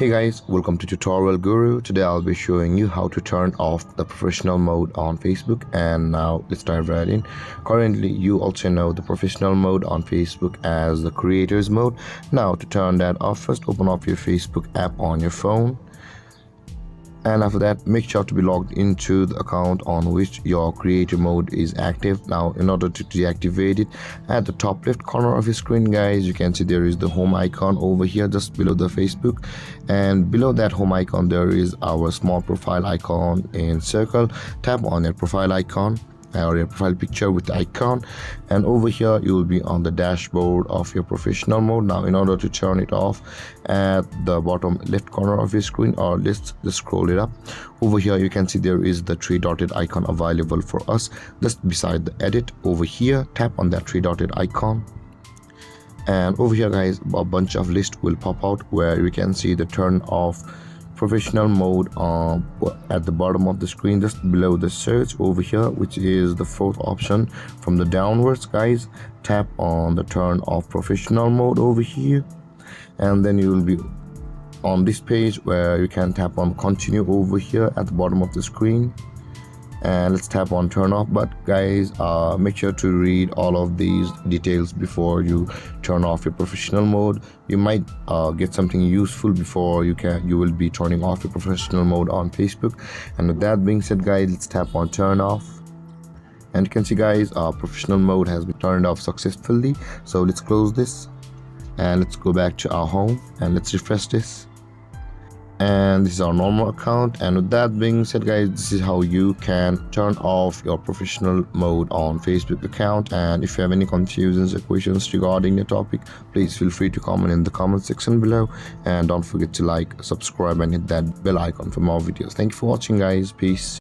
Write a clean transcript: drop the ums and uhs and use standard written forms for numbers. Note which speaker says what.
Speaker 1: Hey guys, welcome to Tutorial Guru. Today I'll be showing you how to turn off the professional mode on Facebook. And now let's dive right in. Currently you also know the professional mode on Facebook as the creators mode. Now to turn that off, first open up your Facebook app on your phone. And after that, make sure to be logged into the account on which your creator mode is active. Now in order to deactivate it, at the top left corner of your screen guys, you can see there is the home icon over here just below the Facebook, and below that home icon there is our small profile icon in circle. Tap on your profile icon or your profile picture with the icon, and over here you will be on the dashboard of your professional mode. Now in order to turn it off, at the bottom left corner of your screen, or let's just scroll it up, over here you can see there is the three dotted icon available for us just beside the edit. Over here, tap on that three dotted icon, and over here guys, a bunch of list will pop out where you can see the turn off professional mode at the bottom of the screen just below the search over here, which is the fourth option from the downwards guys. Tap on the turn off professional mode over here, and then you will be on this page where you can tap on continue over here at the bottom of the screen, and let's tap on turn off. But guys, make sure to read all of these details before you turn off your professional mode. You might get something useful before you will be turning off your professional mode on Facebook. And with that being said guys, let's tap on turn off, and you can see guys, our professional mode has been turned off successfully. So let's close this and let's go back to our home and let's refresh this, and this is our normal account. And with that being said guys, this is how you can turn off your professional mode on Facebook account. And if you have any confusions or questions regarding the topic, please feel free to comment in the comment section below, and don't forget to like, subscribe and hit that bell icon for more videos. Thank you for watching guys. Peace.